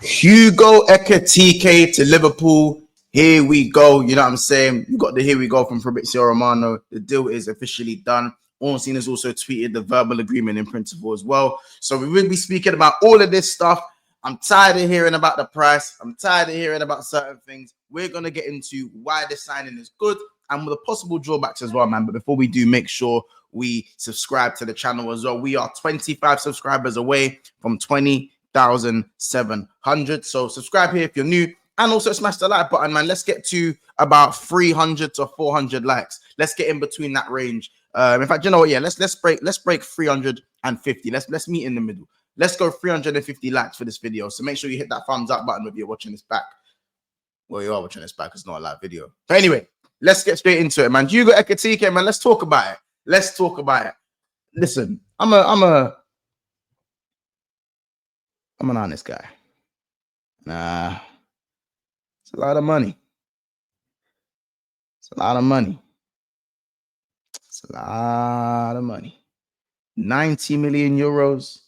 Hugo Ekitike to Liverpool. Here we go. You know what I'm saying? You got the here we go from Fabrizio Romano. The deal is officially done. Ornstein has also tweeted the verbal agreement in principle as well. So we will be speaking about all of this stuff. I'm tired of hearing about the price. I'm tired of hearing about certain things. We're going to get into why the signing is good and with the possible drawbacks as well, man. But before we do, make sure we subscribe to the channel as well. We are 25 subscribers away from 20,700. So subscribe here if you're new. And also smash the like button, man. Let's get to about 300 to 400 likes. Let's get in between that range. In fact, you know what? Yeah, let's break 350. Let's meet in the middle. Let's go 350 likes for this video. So make sure you hit that thumbs up button if you're watching this back. Well, you are watching this back. It's not a live video. But anyway, let's get straight into it, man. Hugo Ekitike, man. Let's talk about it. Let's talk about it. Listen, I'm an honest guy. Nah, it's a lot of money. It's a lot of money. It's a lot of money. 90 million euros,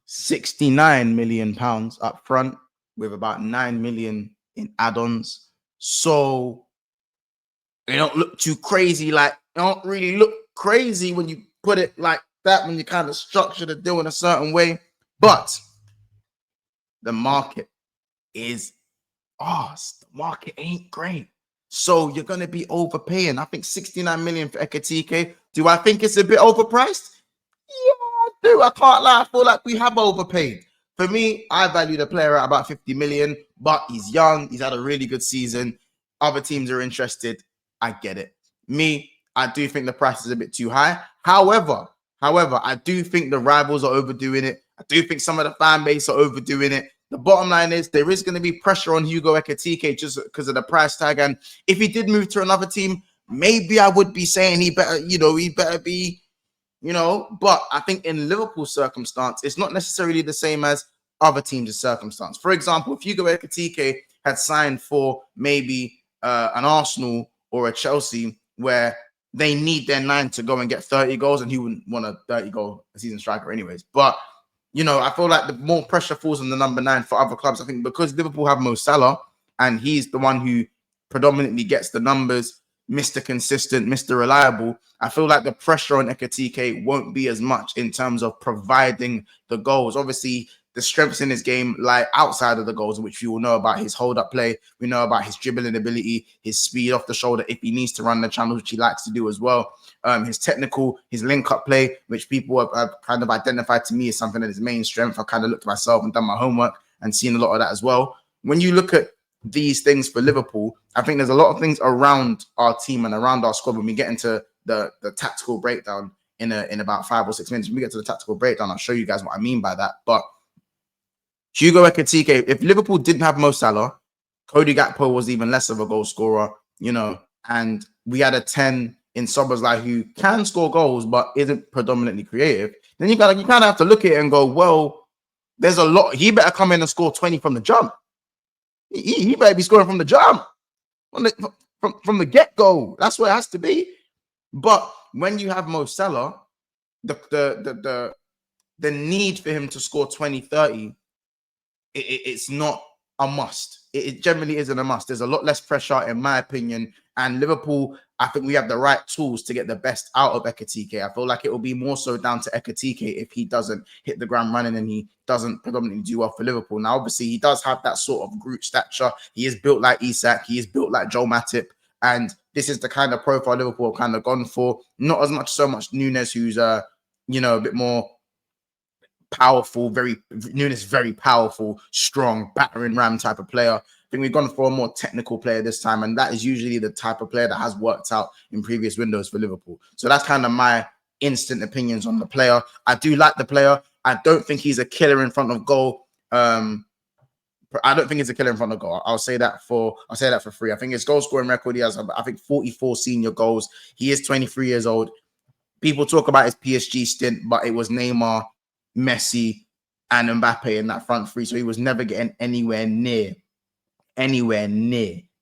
69 million pounds up front with about 9 million in add-ons. So they don't look too crazy. Like, they don't really look crazy when you put it like that, when you kind of structure the deal in a certain way. But the market is the market ain't great. So you're going to be overpaying. I think 69 million for Ekitike. Do I think it's a bit overpriced? Yeah, I do. I can't lie. I feel like we have overpaid. For me, I value the player at about 50 million, but he's young. He's had a really good season. Other teams are interested. I get it. Me, I do think the price is a bit too high. However, I do think the rivals are overdoing it. I do think some of the fan base are overdoing it. The bottom line is there is going to be pressure on Hugo Ekitike just because of the price tag. And if he did move to another team, maybe I would be saying he better be, but I think in Liverpool's circumstance, it's not necessarily the same as other teams' circumstance. For example, if Hugo Ekitike had signed for maybe an Arsenal or a Chelsea where they need their 9 to go and get 30 goals, and he wouldn't want a 30-goal season striker anyways. But I feel like the more pressure falls on the number 9 for other clubs. I think because Liverpool have Mo Salah, and he's the one who predominantly gets the numbers, Mr. Consistent, Mr. Reliable, I feel like the pressure on Ekitike won't be as much in terms of providing the goals. Obviously, the strengths in his game lie outside of the goals, which we all know about his hold-up play. We know about his dribbling ability, his speed off the shoulder if he needs to run the channels, which he likes to do as well. His technical, his link-up play, which people have kind of identified to me as something that is main strength. I've kind of looked at myself and done my homework and seen a lot of that as well. When you look at these things for Liverpool, I think there's a lot of things around our team and around our squad. When we get into the tactical breakdown in about 5 or 6 minutes, when we get to the tactical breakdown, I'll show you guys what I mean by that. But Hugo Ekitike, if Liverpool didn't have Mo Salah, Cody Gakpo was even less of a goal scorer, and we had a 10 in Szoboszlai who can score goals but isn't predominantly creative, then you kind of have to look at it and go, well, there's a lot. He better come in and score 20 from the jump. He better be scoring from the jump, from the get-go. That's what it has to be. But when you have Mo Salah, the need for him to score 20, 30, it's not a must. It generally isn't a must. There's a lot less pressure, in my opinion. And Liverpool, I think we have the right tools to get the best out of Ekitike. I feel like it will be more so down to Ekitike if he doesn't hit the ground running and he doesn't predominantly do well for Liverpool. Now, obviously, he does have that sort of group stature. He is built like Isak. He is built like Joel Matip. And this is the kind of profile Liverpool have kind of gone for. Not so much Nunes, who's a bit more powerful, very powerful, strong, battering ram type of player. I think we've gone for a more technical player this time, and that is usually the type of player that has worked out in previous windows for Liverpool. So that's kind of my instant opinions on the player. I do like the player. I don't think he's a killer in front of goal. I don't think he's a killer in front of goal. I'll say that for free. I think his goal scoring record, he has, I think, 44 senior goals. He is 23 years old. People talk about his PSG stint, but it was Neymar, Messi, and Mbappe in that front three. So he was never getting anywhere near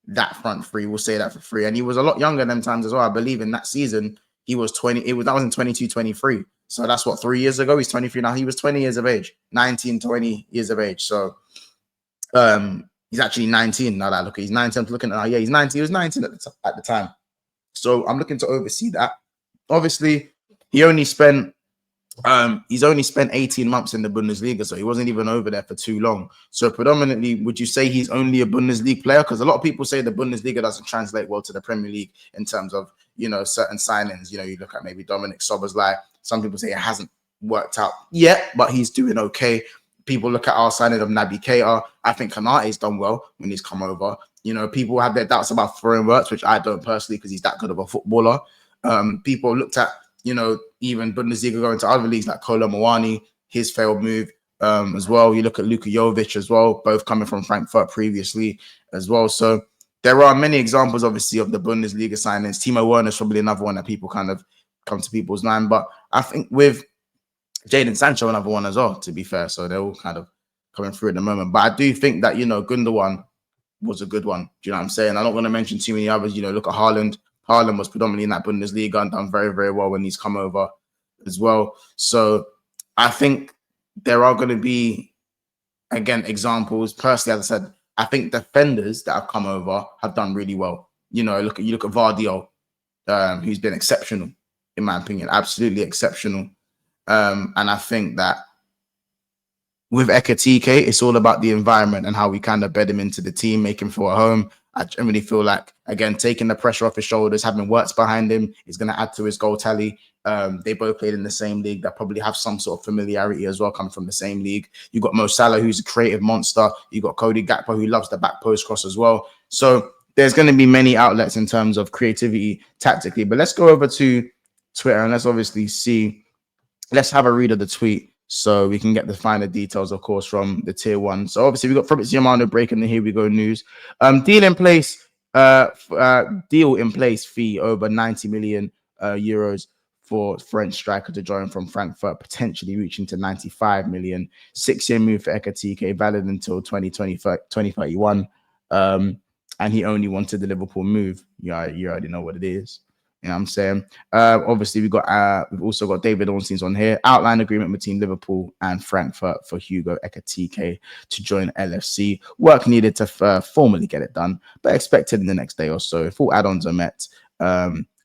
that front three. We'll say that for free. And he was a lot younger than times as well. I believe in that season, he was 20. That was in 22, 23. So that's what, 3 years ago. He's 23 now. He was 20 years of age, 19, 20 years of age. So He's actually 19 now that I look at. He's 19. I'm looking at, yeah, he's 19. He was 19 at the time. So I'm looking to oversee that. Obviously, he only spent he's only spent 18 months in the Bundesliga, so he wasn't even over there for too long. So predominantly, would you say he's only a Bundesliga player? Because a lot of people say the Bundesliga doesn't translate well to the Premier League in terms of, you know, certain signings. You know, you look at maybe Dominic Szoboszlai. Some people say it hasn't worked out yet, but he's doing okay. People look at our signing of Naby Keita. I think Kanate's done well when he's come over. You know, people have their doubts about foreign works, which I don't personally, because he's that good of a footballer. People looked at, you know, even Bundesliga going to other leagues like Kolo Muani, his failed move as well. You look at Luka Jovic as well, both coming from Frankfurt previously as well. So there are many examples, obviously, of the Bundesliga signings. Timo Werner is probably another one that people kind of come to people's mind. But I think with Jadon Sancho, another one as well, to be fair. So they're all kind of coming through at the moment. But I do think that, you know, Gundogan was a good one. Do you know what I'm saying? I'm not going to mention too many others. You know, look at Haaland. Haaland was predominantly in that Bundesliga and done very, very well when he's come over as well. So I think there are going to be, again, examples. Personally, as I said, I think defenders that have come over have done really well. You know, you look at Vardio, who's been exceptional, in my opinion, absolutely exceptional. And I think that with Ekitike, it's all about the environment and how we kind of bed him into the team, make him feel at home. I generally feel like, again, taking the pressure off his shoulders, having Wirtz behind him is going to add to his goal tally. They both played in the same league. They probably have some sort of familiarity as well, coming from the same league. You got Mo Salah, who's a creative monster. You got Cody Gakpo, who loves the back post cross as well. So there's going to be many outlets in terms of creativity tactically. But let's go over to Twitter and let's obviously see. Let's have a read of the tweet so we can get the finer details, of course, from the tier one. So obviously we got Fabrizio Romano breaking the Here We Go news. Deal in place fee over 90 million euros for French striker to join from Frankfurt, potentially reaching to 95 million. 6-year move for Ekitike, valid until 2031. And he only wanted the Liverpool move. Yeah, you already know what it is. You know what I'm saying? Obviously, we've also got David Ornstein's on here. Outline agreement between Liverpool and Frankfurt for Hugo Ekitike to join LFC. Work needed to formally get it done, but expected in the next day or so. If all add-ons are met,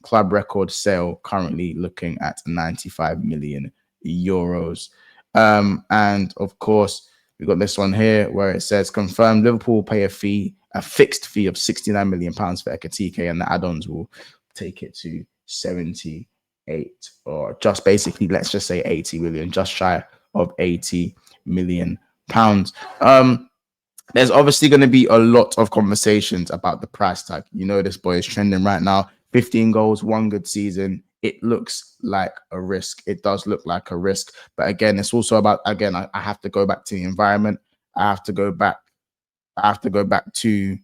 club record sale currently looking at 95 million euros. And of course, we've got this one here where it says confirmed Liverpool will pay a fixed fee of 69 million pounds for Ekitike, and the add-ons will take it to 78, or just basically, let's just say 80 million, just shy of 80 million pounds. There's obviously going to be a lot of conversations about the price tag. You know, this boy is trending right now. 15 goals, one good season. It looks like a risk. It does look like a risk. But again, it's also about, again, I have to go back to the environment. I have to go back to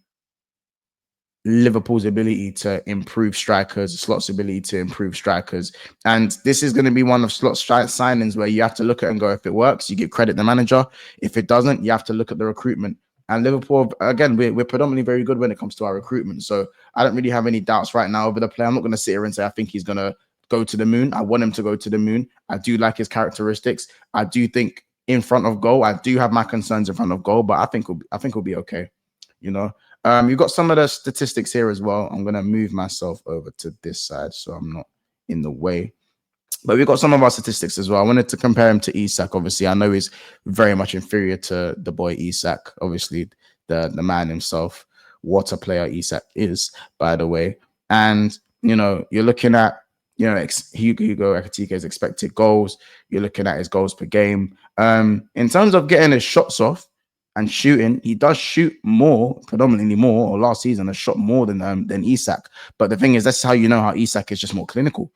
Liverpool's ability to improve strikers, Slot's ability to improve strikers. And this is going to be one of Slot's signings where you have to look at and go, if it works, you give credit the manager. If it doesn't, you have to look at the recruitment. And Liverpool, again, we're predominantly very good when it comes to our recruitment. So I don't really have any doubts right now over the player. I'm not going to sit here and say I think he's going to go to the moon. I want him to go to the moon. I do like his characteristics. I do think in front of goal, I do have my concerns in front of goal, but I think we'll be okay. You know, you've got some of the statistics here as well. I'm going to move myself over to this side so I'm not in the way. But we've got some of our statistics as well. I wanted to compare him to Isak. Obviously, I know he's very much inferior to the boy Isak. Obviously, the man himself. What a player Isak is, by the way. And, you know, you're looking at, you know, Hugo Ekitike's expected goals. You're looking at his goals per game. In terms of getting his shots off and shooting, he does shoot more, predominantly more, or last season has shot more than Isak. But the thing is, that's how you know how Isak is just more clinical.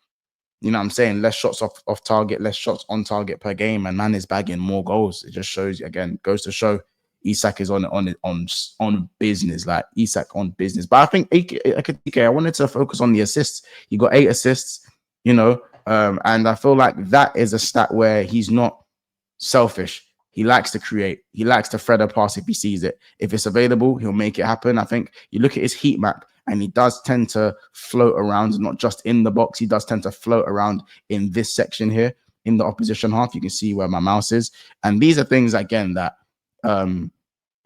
You know what I'm saying? Less shots off target, less shots on target per game, and man is bagging more goals. It just shows, again, goes to show Isak is on business, like Isak on business. But I think Ekitike, I wanted to focus on the assists. He got 8 assists, you know, and I feel like that is a stat where he's not selfish. He likes to create. He likes to thread a pass if he sees it. If it's available, he'll make it happen. I think you look at his heat map, and he does tend to float around, not just in the box. He does tend to float around in this section here, in the opposition half. You can see where my mouse is. And these are things, again, that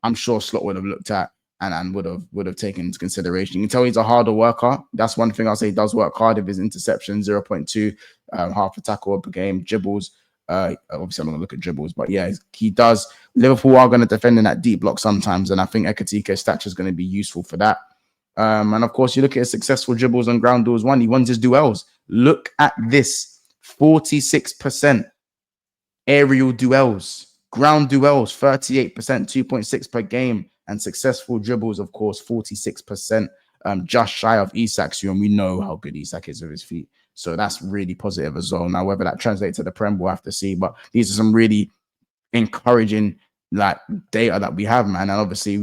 I'm sure Slot would have looked at and would have taken into consideration. You can tell he's a harder worker. That's one thing I'll say. He does work hard. If his interception 0.2, half a tackle per game, dribbles. Obviously, I'm not gonna look at dribbles, but yeah, he does. Liverpool are going to defend in that deep block sometimes, and I think Ekitike's stature is going to be useful for that. And of course, you look at his successful dribbles and ground duels. He wins his duels. Look at this: 46% aerial duels. Ground duels, 38%, 2.6 per game. And successful dribbles, of course, 46%, just shy of Isak's. And we know how good Isak is with his feet. So that's really positive as well. Now, whether that translates to the Prem, we'll have to see. But these are some really encouraging like data that we have, man. And obviously,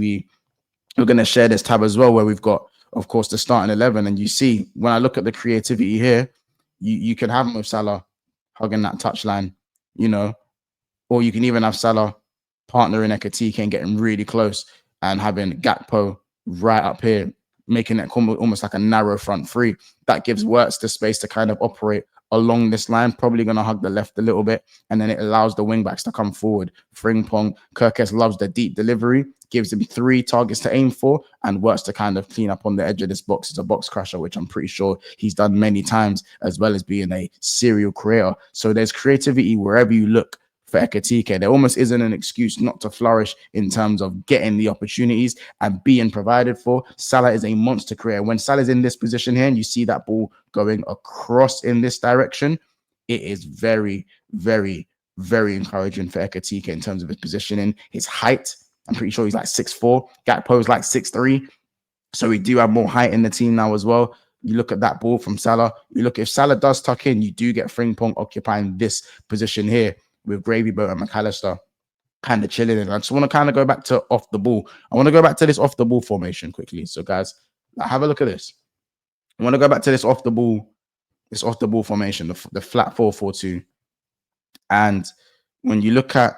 we're going to share this tab as well, where we've got, of course, the starting 11. And you see, when I look at the creativity here, you can have Mo Salah hugging that touchline, you know, or you can even have Salah partnering Ekitike and getting really close and having Gakpo right up here, making it almost like a narrow front three. That gives Wirtz the space to kind of operate along this line, probably going to hug the left a little bit, and then it allows the wing backs to come forward. Frimpong, Kirkes loves the deep delivery, gives him 3 targets to aim for, and Wirtz to kind of clean up on the edge of this box. It's a box crusher, which I'm pretty sure he's done many times, as well as being a serial creator. So there's creativity wherever you look for Ekitike. There almost isn't an excuse not to flourish in terms of getting the opportunities and being provided for. Salah is a monster creator. When Salah's in this position here and you see that ball going across in this direction, it is very, very, very encouraging for Ekitike in terms of his positioning, his height. I'm pretty sure he's like 6'4". Gakpo's like 6'3". So we do have more height in the team now as well. You look at that ball from Salah. You look, if Salah does tuck in, you do get Frimpong occupying this position here with Gravy Boat and McAllister kind of chilling in. I just want to kind of go back to off the ball. I want to go back to this off the ball formation quickly. So guys, have a look at this. I want to go back to this off the ball formation, the flat 4-4-2. And when you look at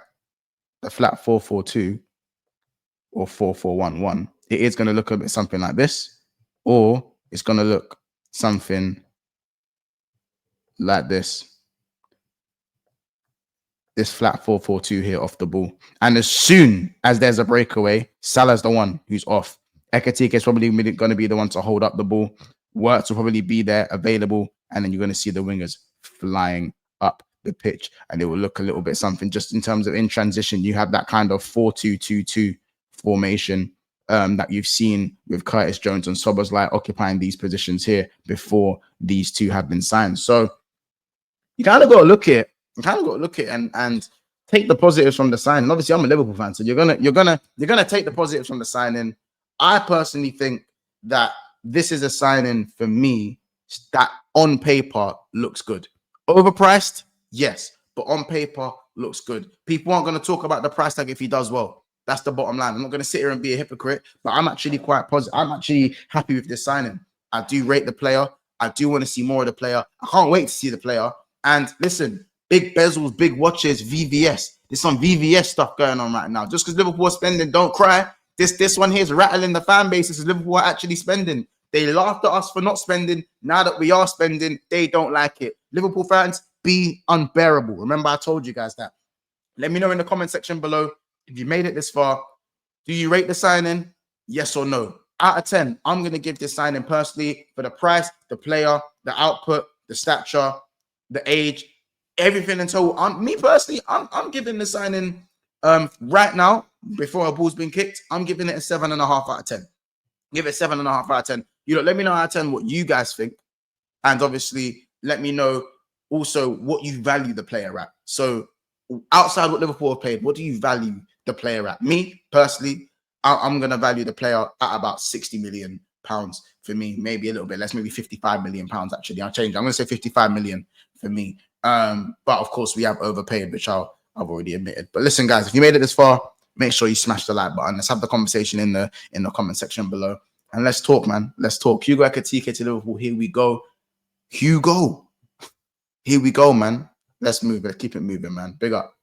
the flat 4-4-2 or 4-4-1-1, it is going to look a bit something like this, or it's going to look something like this. This flat 4-4-2 here off the ball. And as soon as there's a breakaway, Salah's the one who's off. Ekitike is probably going to be the one to hold up the ball. Wirtz will probably be there available. And then you're going to see the wingers flying up the pitch. And it will look a little bit something just in terms of in transition. You have that kind of 4-2-2-2 formation that you've seen with Curtis Jones and Szoboszlai occupying these positions here before these two have been signed. So you kind of got to look at it and take the positives from the signing. Obviously, I'm a Liverpool fan, so you're gonna take the positives from the signing. I personally think that this is a signing for me that on paper looks good. Overpriced, yes, but on paper looks good. People aren't going to talk about the price tag if he does well. That's the bottom line. I'm not going to sit here and be a hypocrite, but I'm actually quite positive. I'm actually happy with this signing. I do rate the player. I do want to see more of the player. I can't wait to see the player. And listen, big bezels, big watches, VVS. There's some VVS stuff going on right now. Just because Liverpool are spending, don't cry. This one here is rattling the fan base. This is Liverpool are actually spending. They laughed at us for not spending. Now that we are spending, they don't like it. Liverpool fans, be unbearable. Remember, I told you guys that. Let me know in the comment section below if you made it this far. Do you rate the signing? Yes or no? Out of 10, I'm going to give this signing personally for the price, the player, the output, the stature, the age, everything in total. Me personally, I'm giving the signing right now, before a ball's been kicked, I'm giving it a 7.5 out of 10. Give it 7.5 out of 10. You know, let me know out of 10 what you guys think. And obviously, let me know also what you value the player at. So outside what Liverpool have paid, what do you value the player at? Me, personally, I'm going to value the player at about £60 million for me. Maybe a little bit less, maybe £55 million actually. I'll change. I'm going to say 55 million for me. But of course, we have overpaid, which I've already admitted. But listen, guys, if you made it this far, make sure you smash the like button. Let's have the conversation in the comment section below. And let's talk, man. Let's talk. Hugo Ekitike to Liverpool. Here we go. Hugo. Here we go, man. Let's move. Let's keep it moving, man. Big up.